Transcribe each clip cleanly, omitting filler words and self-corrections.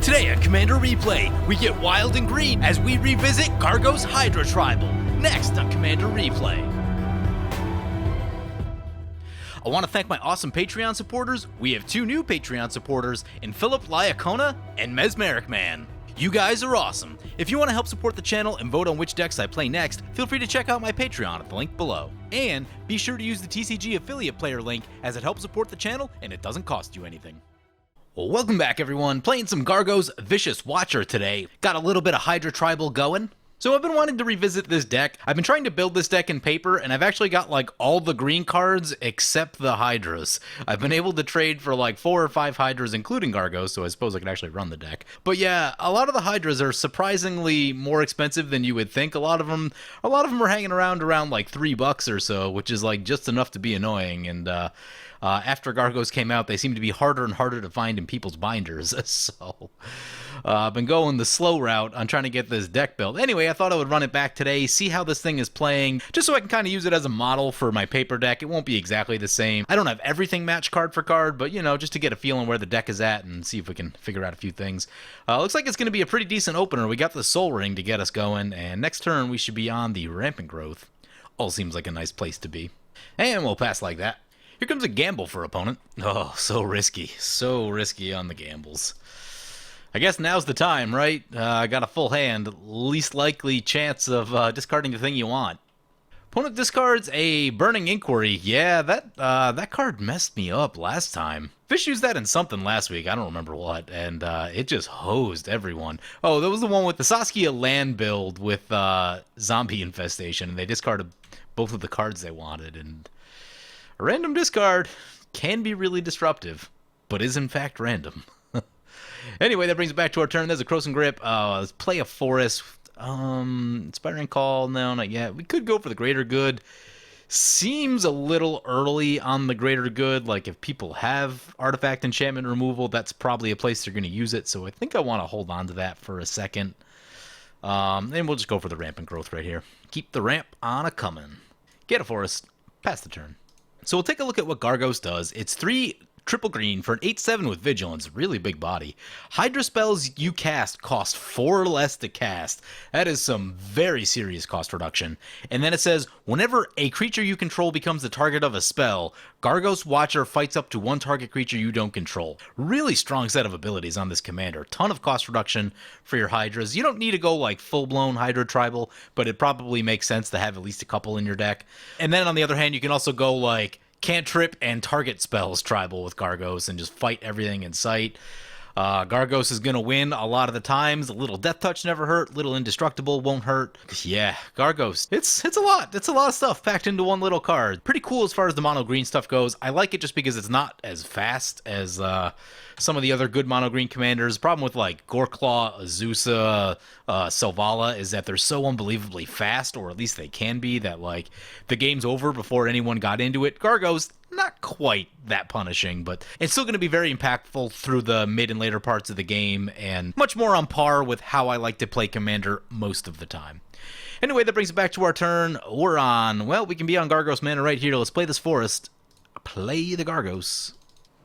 Today on Commander Replay, we get wild and green as we revisit Gargos Hydra Tribal. Next on Commander Replay. I want to thank my awesome Patreon supporters. We have 2 new Patreon supporters in Philip Lyacona and Mesmeric Man. You guys are awesome. If you want to help support the channel and vote on which decks I play next, feel free to check out my Patreon at the link below. And be sure to use the TCG affiliate player link as it helps support the channel and it doesn't cost you anything. Well, welcome back everyone. Playing some Gargos Vicious Watcher today. Got a little bit of Hydra Tribal going. So I've been wanting to revisit this deck. I've been trying to build this deck in paper, and I've actually got like all the green cards except the Hydras. I've been able to trade for like 4 or 5 Hydras, including Gargos, so I suppose I can actually run the deck. But yeah, a lot of the Hydras are surprisingly more expensive than you would think. A lot of them are hanging around like $3 or so, which is like just enough to be annoying. And after Gargos came out, they seem to be harder and harder to find in people's binders. So I've been going the slow route on trying to get this deck built. Anyway, I thought I would run it back today, see how this thing is playing, just so I can kind of use it as a model for my paper deck. It won't be exactly the same. I don't have everything matched card for card, but, you know, just to get a feeling where the deck is at and see if we can figure out a few things. Looks like it's going to be a pretty decent opener. We got the Soul Ring to get us going, and next turn we should be on the Rampant Growth. All seems like a nice place to be. And we'll pass like that. Here comes a gamble for opponent. Oh, so risky on the gambles. I guess now's the time, right? I got a full hand, least likely chance of discarding the thing you want. Opponent discards a Burning Inquiry. Yeah, that card messed me up last time. Fish used that in something last week, I don't remember what, and it just hosed everyone. Oh, that was the one with the Saskia land build with Zombie Infestation, and they discarded both of the cards they wanted, and a random discard can be really disruptive, but is in fact random. Anyway, that brings it back to our turn. There's a Croson Grip. Let's play a Forest. Inspiring Call. No, not yet. We could go for the Greater Good. Seems a little early on the Greater Good. Like, if people have Artifact Enchantment Removal, that's probably a place they're going to use it. So I think I want to hold on to that for a second. And we'll just go for the Rampant Growth right here. Keep the ramp on a-coming. Get a Forest. Pass the turn. So we'll take a look at what Gargos does. It's 3 triple green for an 8/7 with Vigilance. Really big body. Hydra spells you cast cost 4 less to cast. That is some very serious cost reduction. And then it says, whenever a creature you control becomes the target of a spell, Gargos Watcher fights up to 1 target creature you don't control. Really strong set of abilities on this commander. Ton of cost reduction for your Hydras. You don't need to go like full-blown Hydra Tribal, but it probably makes sense to have at least a couple in your deck. And then on the other hand, you can also go like Cantrip and target spells Tribal with Gargos and just fight everything in sight. Gargos is going to win a lot of the times. A little Death Touch never hurt. Little Indestructible won't hurt. Yeah, Gargos. It's a lot. It's a lot of stuff packed into one little card. Pretty cool as far as the mono green stuff goes. I like it just because it's not as fast as some of the other good mono green commanders. Problem with like Goreclaw, Azusa, Selvala is that they're so unbelievably fast, or at least they can be, that like the game's over before anyone got into it. Gargos, not quite that punishing, but it's still going to be very impactful through the mid and later parts of the game, and much more on par with how I like to play Commander most of the time. Anyway, that brings it back to our turn. We're on, well, we can be on Gargos mana right here. Let's play this Forest. Play the Gargos.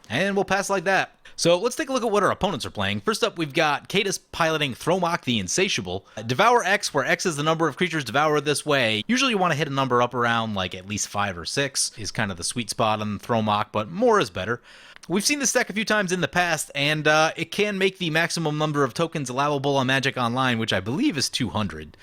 And we'll pass like that. So let's take a look at what our opponents are playing. First up, we've got Klothys piloting Thromok the Insatiable. Devour X, where X is the number of creatures devoured this way. Usually you want to hit a number up around like at least 5 or 6 is kind of the sweet spot on Thromok, but more is better. We've seen this deck a few times in the past, and it can make the maximum number of tokens allowable on Magic Online, which I believe is 200.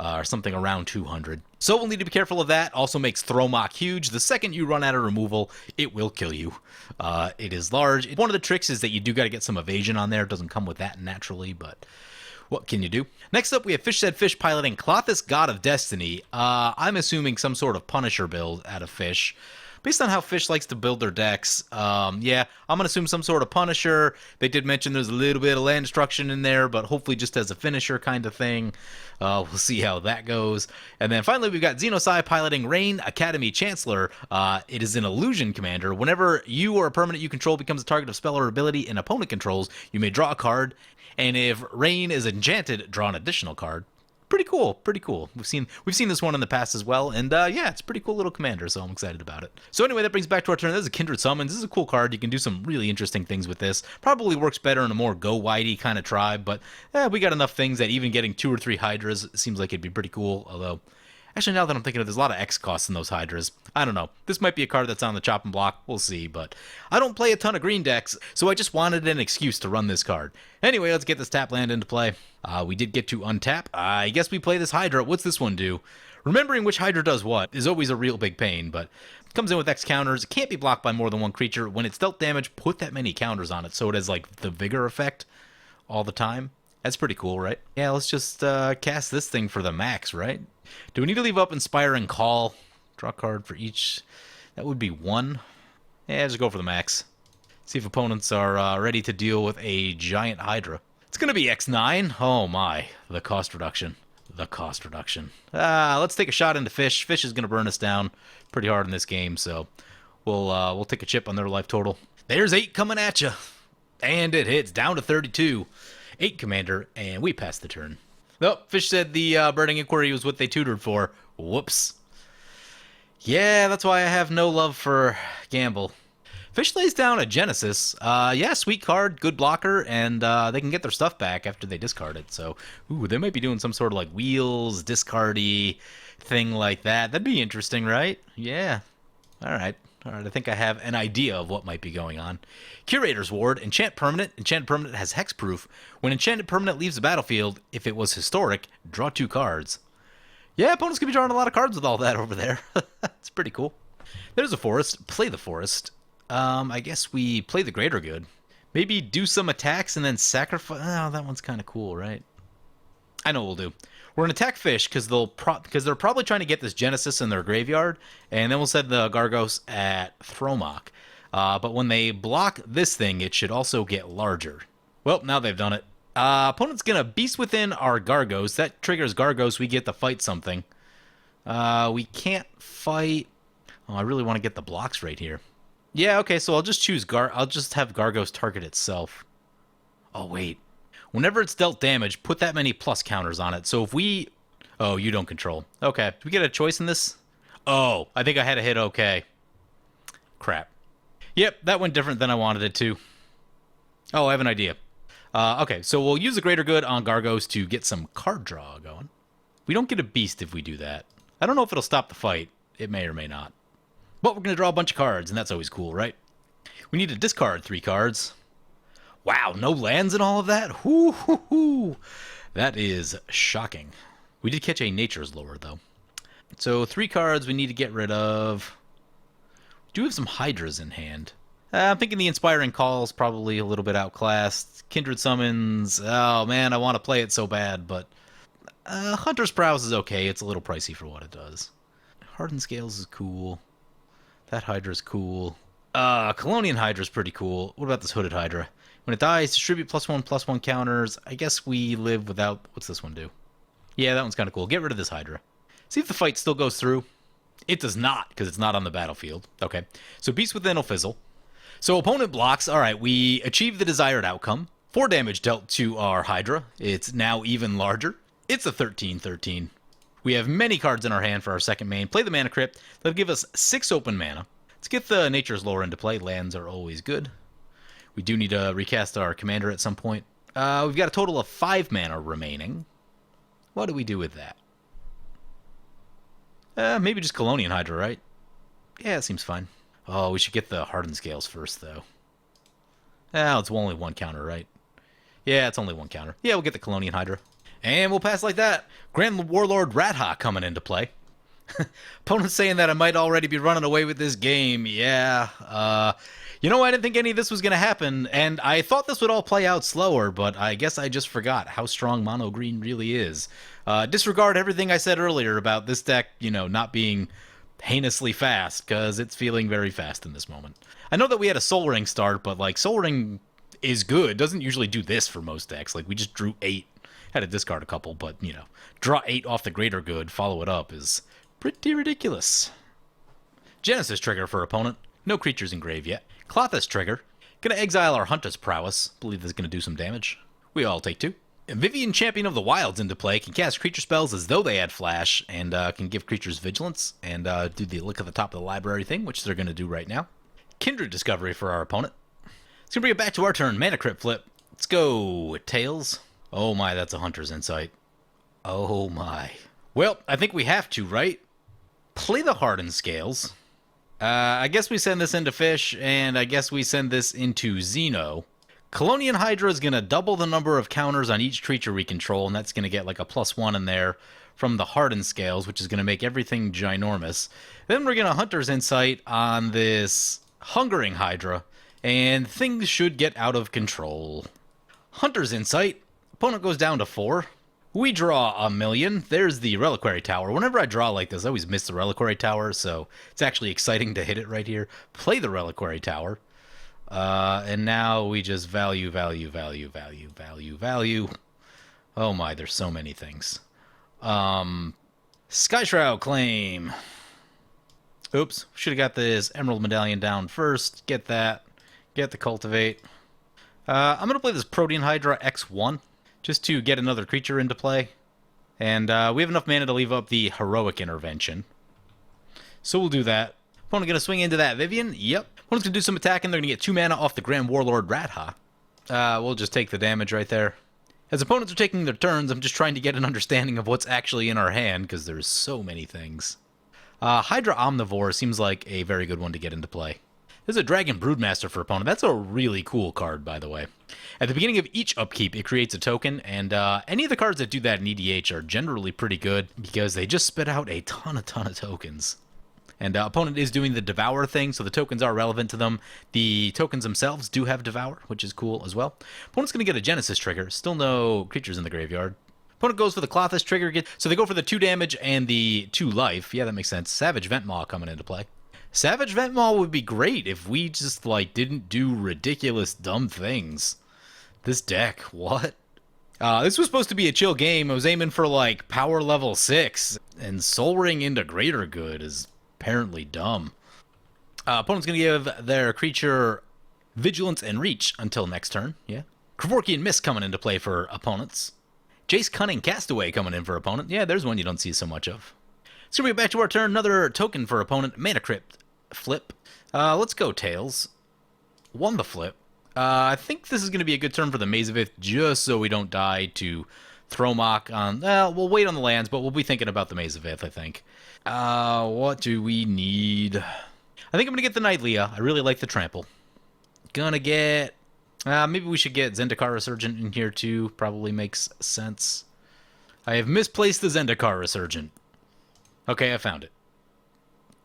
Or something around 200. So we'll need to be careful of that. Also makes Thromok huge. The second you run out of removal, it will kill you. It is large. One of the tricks is that you do got to get some evasion on there. It doesn't come with that naturally, but what can you do? Next up, we have Fish Said Fish piloting Klothys, God of Destiny. I'm assuming some sort of Punisher build out of Fish. Based on how Fish likes to build their decks, yeah, I'm going to assume some sort of Punisher. They did mention there's a little bit of land destruction in there, but hopefully just as a finisher kind of thing. We'll see how that goes. And then finally, we've got Xenocide piloting Rayne, Academy Chancellor. It is an illusion commander. Whenever you or a permanent you control becomes a target of spell or ability an opponent controls, you may draw a card. And if Rayne is enchanted, draw an additional card. pretty cool, pretty cool. We've seen this one in the past as well, and yeah, it's a pretty cool little commander, so I'm excited about it. So anyway, that brings back to our turn. This is a Kindred Summons. This is a cool card. You can do some really interesting things with this. Probably works better in a more go-widey kind of tribe, but we got enough things that even getting 2 or 3 Hydras seems like it'd be pretty cool, although... Actually, now that I'm thinking of it, there's a lot of X costs in those Hydras. I don't know. This might be a card that's on the chopping block. We'll see, but I don't play a ton of green decks, so I just wanted an excuse to run this card. Anyway, let's get this tap land into play. We did get to untap. I guess we play this Hydra. What's this one do? Remembering which Hydra does what is always a real big pain, but it comes in with X counters. It can't be blocked by more than one creature. When it's dealt damage, put that many counters on it, so it has, like, the Vigor effect all the time. That's pretty cool, right? Yeah, let's just cast this thing for the max, right? Do we need to leave up Inspiring Call? Draw a card for each. That would be 1. Yeah, just go for the max. See if opponents are ready to deal with a giant Hydra. It's going to be X9. Oh my, the cost reduction. The cost reduction. Let's take a shot into Fish. Fish is going to burn us down pretty hard in this game, so we'll take a chip on their life total. There's 8 coming at you. And it hits down to 32. 8 commander, and we pass the turn. Oh, Fish said the Burning Inquiry was what they tutored for. Whoops. Yeah, that's why I have no love for Gamble. Fish lays down a Genesis. Yeah, sweet card, good blocker, and they can get their stuff back after they discard it. So, ooh, they might be doing some sort of like wheels, discardy thing like that. That'd be interesting, right? Yeah. All right. I think I have an idea of what might be going on. Curator's Ward, enchant permanent. Enchanted permanent has hexproof. When enchanted permanent leaves the battlefield, if it was historic, draw 2 cards. Yeah, opponents could be drawing a lot of cards with all that over there. It's pretty cool. There's a forest. Play the forest. I guess we play the greater good. Maybe do some attacks and then sacrifice. Oh, that one's kind of cool, right? I know what we'll do. We're going to attack Fish because they're probably trying to get this Genesis in their graveyard, and then we'll send the Gargos at Thromok. But when they block this thing, it should also get larger. Well, now they've done it. Opponent's going to Beast Within our Gargos. That triggers Gargos. We get to fight something. We can't fight... Oh, I really want to get the blocks right here. Yeah, okay, so I'll just choose I'll just have Gargos target itself. Oh, wait. Whenever it's dealt damage, put that many plus counters on it. So if we... Oh, you don't control. Okay. Do we get a choice in this? Oh, I think I had to hit okay. Crap. Yep, that went different than I wanted it to. Oh, I have an idea. Okay, so we'll use the Greater Good on Gargos to get some card draw going. We don't get a Beast if we do that. I don't know if it'll stop the fight. It may or may not. But we're going to draw a bunch of cards, and that's always cool, right? We need to discard 3 cards. Wow, no lands and all of that? Whoo-hoo-hoo. That is shocking. We did catch a Nature's Lore, though. So 3 cards we need to get rid of. We do have some Hydras in hand. I'm thinking the Inspiring Call is probably a little bit outclassed. Kindred Summons, oh man, I want to play it so bad, but Hunter's Prowess is okay. It's a little pricey for what it does. Hardened Scales is cool. That Hydra's cool. Colonian Hydra's pretty cool. What about this Hooded Hydra? When it dies, distribute +1/+1 counters. I guess we live without... What's this one do? Yeah, that one's kind of cool. Get rid of this Hydra. See if the fight still goes through. It does not, because it's not on the battlefield. Okay, so Beast Within will fizzle. So opponent blocks. All right, we achieve the desired outcome. 4 damage dealt to our Hydra. It's now even larger. It's a 13/13. We have many cards in our hand for our second main. Play the Mana Crypt. That'll give us 6 open mana. Let's get the Nature's Lore into play. Lands are always good. We do need to recast our commander at some point. We've got a total of 5 mana remaining. What do we do with that? Maybe just Colonian Hydra, right? Yeah, it seems fine. Oh, we should get the Hardened Scales first, though. It's only 1 counter, right? Yeah, it's only 1 counter. Yeah, we'll get the Colonian Hydra. And we'll pass like that. Grand Warlord Rathawk coming into play. Opponent's saying that I might already be running away with this game. Yeah, you know, I didn't think any of this was going to happen, and I thought this would all play out slower, but I guess I just forgot how strong mono green really is. Disregard everything I said earlier about this deck, you know, not being heinously fast, because it's feeling very fast in this moment. I know that we had a Soul Ring start, but, like, Soul Ring is good. Doesn't usually do this for most decks. Like, we just drew 8. Had to discard a couple, but, you know, draw 8 off the Greater Good, follow it up is pretty ridiculous. Genesis trigger for opponent. No creatures in grave yet. Klothys trigger. Gonna exile our Hunter's Prowess. Believe this is gonna do some damage. We all take 2. Vivian, Champion of the Wilds into play, can cast creature spells as though they had flash, and can give creatures vigilance, and do the look at the top of the library thing, which they're going to do right now. Kindred Discovery for our opponent. It's going to bring it back to our turn. Mana Crypt flip. Let's go, Tails. Oh my, that's a Hunter's Insight. Oh my. Well, I think we have to, right? Play the Hardened Scales. I guess we send this into Fish, and I guess we send this into Xeno. Colonian Hydra is going to double the number of counters on each creature we control, and that's going to get like a +1 in there from the Hardened Scales, which is going to make everything ginormous. Then we're going to Hunter's Insight on this Hungering Hydra, and things should get out of control. Hunter's Insight. Opponent goes down to 4. We draw a million. There's the Reliquary Tower. Whenever I draw like this, I always miss the Reliquary Tower, so it's actually exciting to hit it right here. Play the Reliquary Tower. And now we just value. Oh my, there's so many things. Sky Shroud Claim. Oops, should have got this Emerald Medallion down first. Get that. Get the Cultivate. I'm going to play this Protean Hydra X1, just to get another creature into play. And we have enough mana to leave up the Heroic Intervention. So we'll do that. Opponent going to swing into that Vivian. Yep. Opponent's going to do some attacking. They're going to get 2 mana off the Grand Warlord Radha. We'll just take the damage right there. As opponents are taking their turns, I'm just trying to get an understanding of what's actually in our hand, because there's so many things. Hydra Omnivore seems like a very good one to get into play. There's a Dragon Broodmaster for opponent. That's a really cool card, by the way. At the beginning of each upkeep, it creates a token, and any of the cards that do that in EDH are generally pretty good, because they just spit out a ton of tokens. And opponent is doing the Devour thing, so the tokens are relevant to them. The tokens themselves do have Devour, which is cool as well. Opponent's going to get a Genesis trigger. Still no creatures in the graveyard. Opponent goes for the Klothys trigger. So they go for the 2 damage and the 2 life. Yeah, that makes sense. Savage Ventmaw coming into play. Savage Ventmaw would be great if we just, like, didn't do ridiculous, dumb things. This deck, what? This was supposed to be a chill game. I was aiming for, like, power level 6. And Soul Ring into Greater Good is apparently dumb. Opponent's going to give their creature Vigilance and Reach until next turn. Yeah. Kevorkian Mist coming into play for opponents. Jace Cunning Castaway coming in for opponent. Yeah, there's one you don't see so much of. So we get back to our turn. Another token for opponent. Mana Crypt flip. Let's go Tails. Won the flip. I think this is going to be a good turn for the Mazavith, just so we don't die to Thromok on... we'll wait on the lands, but we'll be thinking about the Mazavith, I think. What do we need? I think I'm going to get the Nightlia. I really like the Trample. Gonna get... maybe we should get Zendikar Resurgent in here, too. Probably makes sense. I have misplaced the Zendikar Resurgent. Okay, I found it.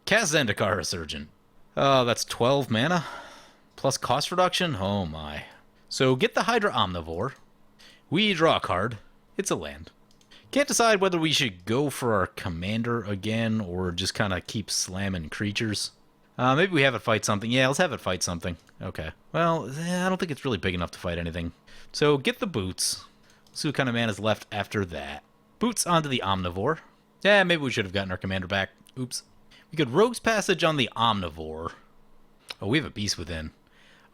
Cast Zendikar Resurgent. Oh, that's 12 mana. Plus cost reduction? Oh my. So get the Hydra Omnivore. We draw a card. It's a land. Can't decide whether we should go for our commander again or just kind of keep slamming creatures. Maybe we have it fight something. Yeah, let's have it fight something. Okay. Well, I don't think it's really big enough to fight anything. So get the boots. See what kind of mana is left after that. Boots onto the Omnivore. Yeah, maybe we should have gotten our commander back. Oops. We could Rogue's Passage on the Omnivore. Oh, we have a Beast Within.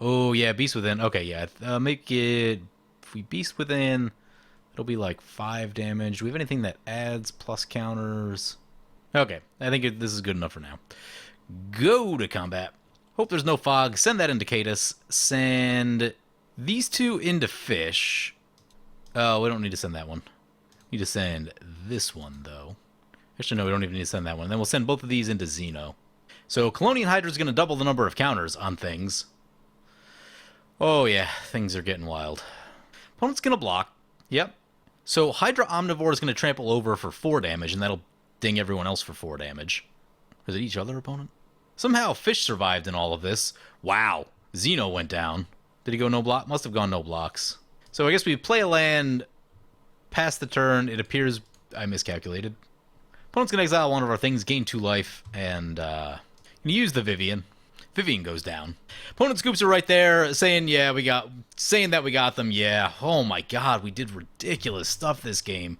Oh, yeah, Beast Within. Okay, yeah. Make it... If we Beast Within, it'll be like 5 damage. Do we have anything that adds plus counters? Okay, I think this is good enough for now. Go to combat. Hope there's no fog. Send that into Cadus. Send these 2 into Fish. Oh, we don't need to send that one. We need to send this one, though. Actually, no, we don't even need to send that one. Then we'll send both of these into Xeno. So Colonian Hydra is going to double the number of counters on things. Oh, yeah, things are getting wild. Opponent's going to block. Yep. So Hydra Omnivore is going to trample over for 4 damage, and that'll ding everyone else for 4 damage. Is it each other opponent? Somehow Fish survived in all of this. Wow. Xeno went down. Did he go no block? Must have gone no blocks. So I guess we play a land, pass the turn. It appears I miscalculated. Opponent's going to exile one of our things, gain 2 life, and use the Vivian. Vivian goes down. Opponent scoops are right there, saying that we got them. Yeah. Oh my god, we did ridiculous stuff this game.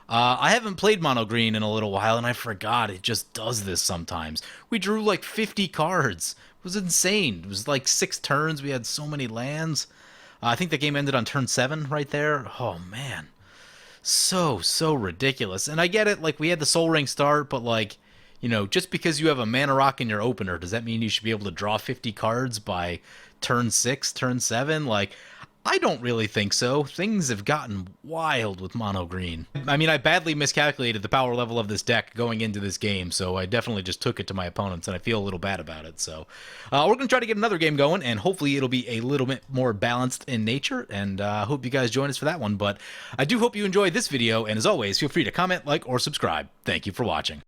I haven't played Mono Green in a little while, and I forgot it just does this sometimes. We drew like 50 cards. It was insane. It was like 6 turns. We had so many lands. I think the game ended on turn 7 right there. Oh, man. So ridiculous. And I get it, like, we had the Soul Ring start, but, like, you know, just because you have a mana rock in your opener, does that mean you should be able to draw 50 cards by turn 6, turn 7? Like, I don't really think so. Things have gotten wild with mono green. I mean, I badly miscalculated the power level of this deck going into this game, so I definitely just took it to my opponents, and I feel a little bad about it. So we're going to try to get another game going, and hopefully it'll be a little bit more balanced in nature, and I hope you guys join us for that one. But I do hope you enjoyed this video, and as always, feel free to comment, like, or subscribe. Thank you for watching.